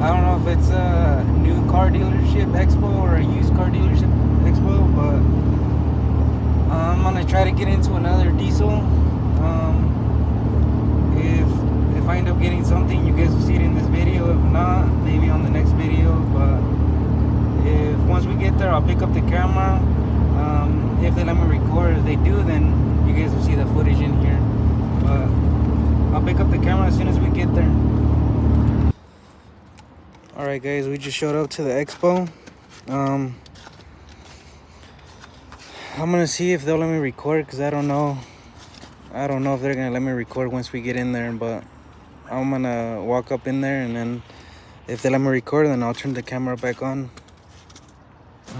I don't know if it's a new car dealership expo or a used car dealership expo, but I'm gonna try to get into another diesel. If I end up getting something, you guys will see it in this video. If not, maybe on the next video. But if once we get there, I'll pick up the camera. If they let me record, if they do, then you guys will see the footage in here. But I'll pick up the camera as soon as we get there. Alright guys, we just showed up to the expo. I'm gonna see if they'll let me record, because I don't know if they're gonna let me record once we get in there. But I'm gonna walk up in there, and then if they let me record, then I'll turn the camera back on.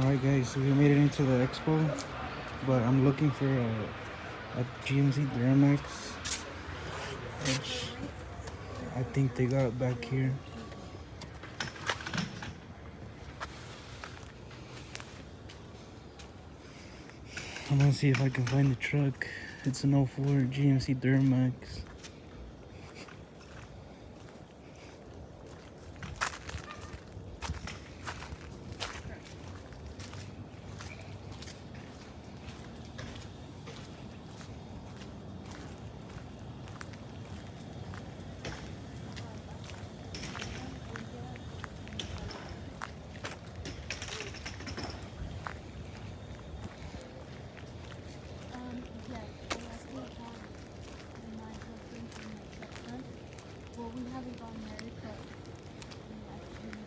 Alright guys, so we made it into the expo, but I'm looking for a GMC Duramax, which I think they got back here. I'm gonna see if I can find the truck. It's an 04 GMC Duramax. We haven't gone married, but we actually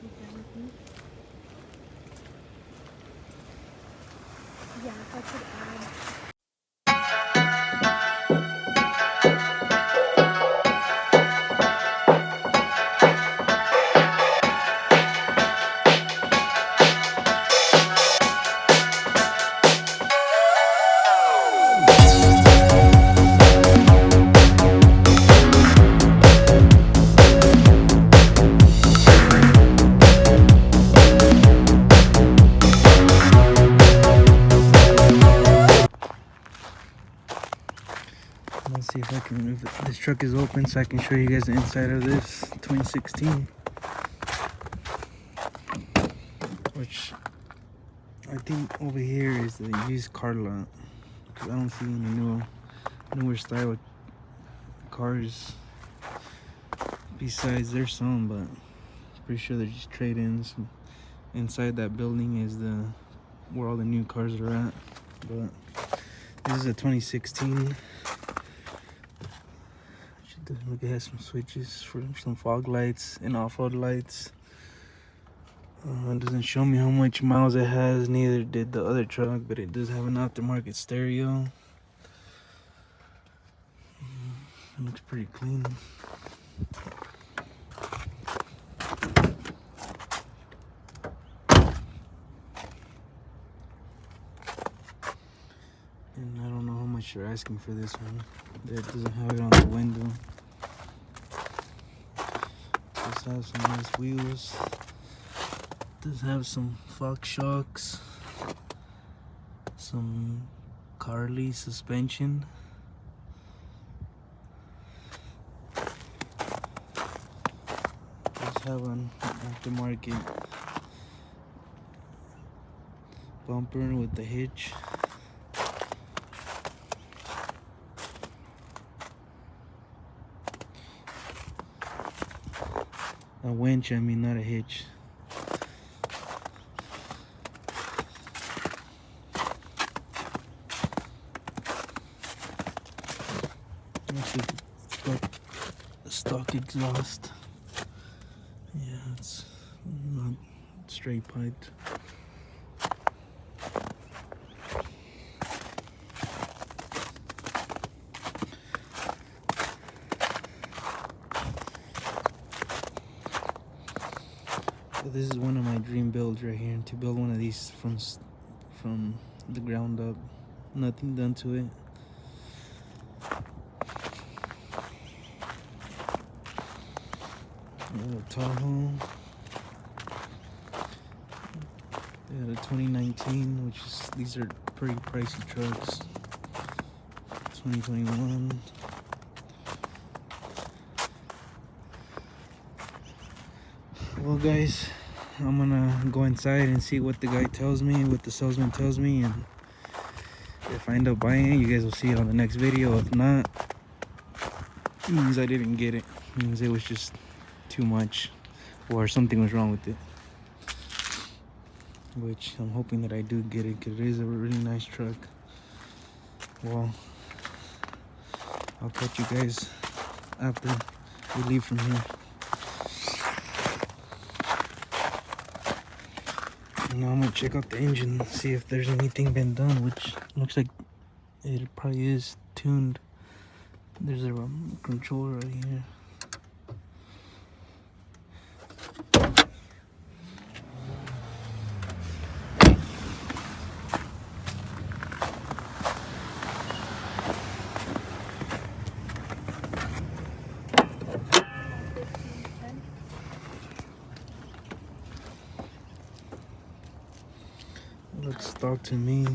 did everything. Yeah, if I could add. Let's see if I can move it. This truck is open, so I can show you guys the inside of this 2016, which I think over here is the used car lot, because I don't see any newer style cars. Besides, there's some, but pretty sure they're just trade-ins. Inside that building is where all the new cars are at. But this is a 2016. Look, it has some switches for some fog lights and off-road lights. It doesn't show me how much miles it has, neither did the other truck, but it does have an aftermarket stereo. It looks pretty clean. And I don't know how much they're asking for this one. It doesn't have it on the window. Does have some nice wheels. Does have some Fox shocks. Some Carly suspension. Does have an aftermarket bumper with the hitch. A winch, I mean, not a hitch. Actually, it's got a stock exhaust. Yeah, it's not straight piped. This is one of my dream builds right here, to build one of these from the ground up. Nothing done to it. Another Tahoe. They had a 2019, which is, these are pretty pricey trucks. 2021. Well, guys, I'm gonna go inside and see what the guy tells me, what the salesman tells me, and if I end up buying it, you guys will see it on the next video. If not, it means I didn't get it. It means it was just too much, or something was wrong with it. Which I'm hoping that I do get it, because it is a really nice truck. Well, I'll catch you guys after we leave from here. And now I'm gonna check out the engine, see if there's anything been done, which looks like it probably is tuned. There's a controller right here. Looks stock to me.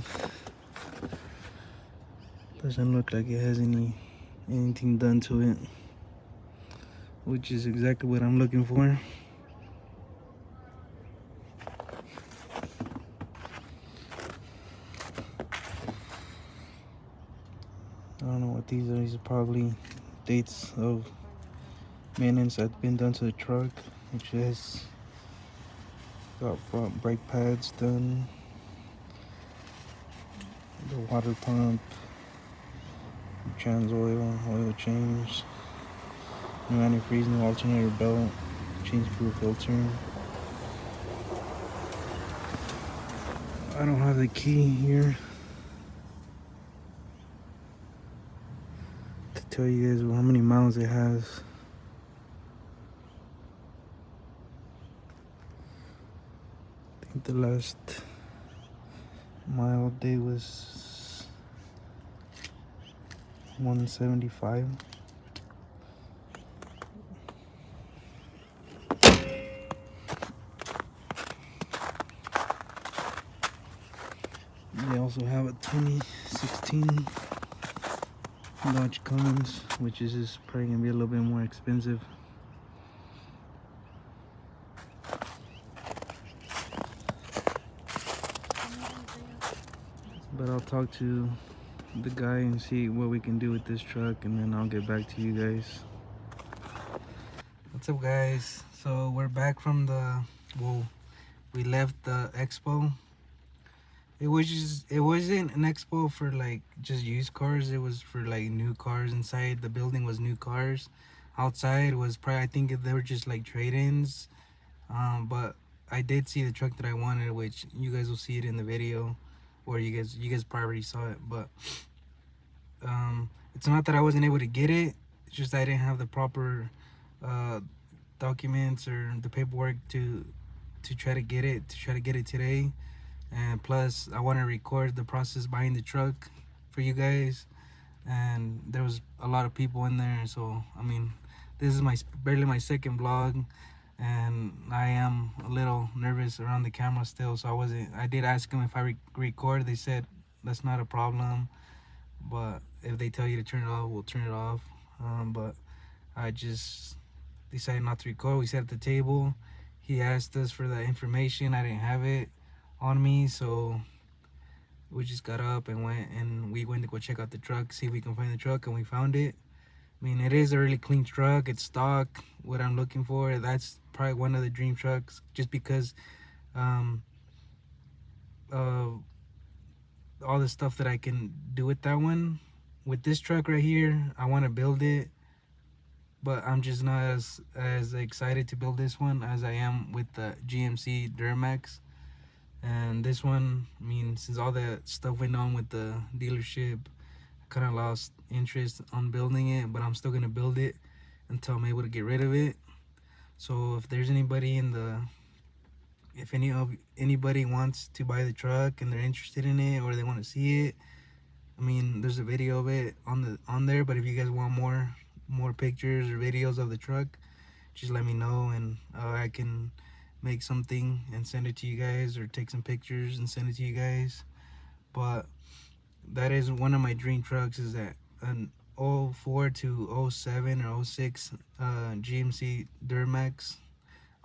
Doesn't look like it has anything done to it, which is exactly what I'm looking for. I don't know what these are. These are probably dates of maintenance that's been done to the truck, which has got front brake pads done, the water pump, trans oil change, new antifreeze, new alternator belt, change fuel filter. I don't have the key here to tell you guys how many miles it has. I think the last mile day was 175. They also have a 2016 Dodge Cummins, which is just probably gonna be a little bit more expensive. But I'll talk to the guy and see what we can do with this truck, and then I'll get back to you guys. What's up, guys? So we're back from we left the expo. It wasn't an expo for like just used cars. It was for like new cars. Inside the building was new cars. Outside was probably, I think they were just like trade-ins. But I did see the truck that I wanted, which you guys will see it in the video, or you guys probably already saw it. But it's not that I wasn't able to get it. It's just I didn't have the proper documents or the paperwork to try to get it today. And plus I want to record the process buying the truck for you guys, and there was a lot of people in there. So I mean, this is barely my second vlog, and I am a little nervous around the camera still. So I did ask them if I record. They said that's not a problem, but if they tell you to turn it off, we'll turn it off. But I just decided not to record. We sat at the table. He asked us for the information. I didn't have it on me, so we just got up and we went to go check out the truck, see if we can find the truck, and we found it. I mean, it is a really clean truck. It's stock, what I'm looking for. That's probably one of the dream trucks, just because of all the stuff that I can do with that one. With this truck right here, I want to build it, but I'm just not as excited to build this one as I am with the GMC Duramax. And this one, I mean, since all that stuff went on with the dealership, I kind of lost interest on building it, but I'm still gonna build it until I'm able to get rid of it. So if there's anybody if anybody wants to buy the truck and they're interested in it, or they want to see it, I mean, there's a video of it on there. But if you guys want more pictures or videos of the truck, just let me know, and I can make something and send it to you guys, or take some pictures and send it to you guys. But that is one of my dream trucks, is that an 04 to 07 or 06 GMC Duramax.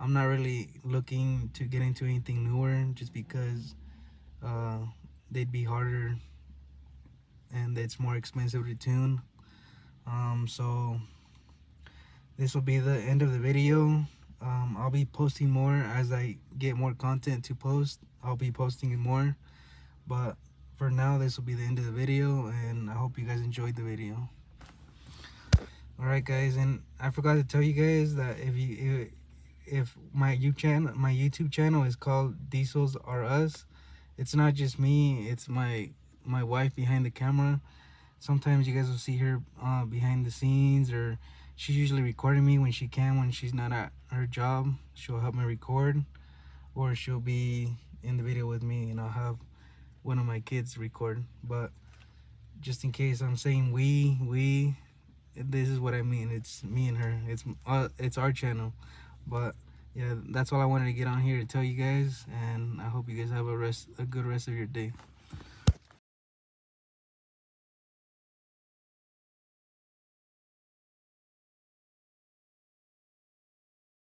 I'm not really looking to get into anything newer just because they'd be harder and it's more expensive to tune. So this will be the end of the video. I'll be posting more as I get more content to post. I'll be posting more, but for now this will be the end of the video, and I hope you guys enjoyed the video. Alright guys, and I forgot to tell you guys that if my YouTube channel is called Diesels Are Us, it's not just me, it's my wife behind the camera. Sometimes you guys will see her behind the scenes, or she's usually recording me when she can, when she's not at her job. She'll help me record, or she'll be in the video with me and I'll have one of my kids record. But just in case I'm saying we, this is what I mean. It's me and her. It's our channel. But yeah, that's all I wanted to get on here to tell you guys, and I hope you guys have a good rest of your day.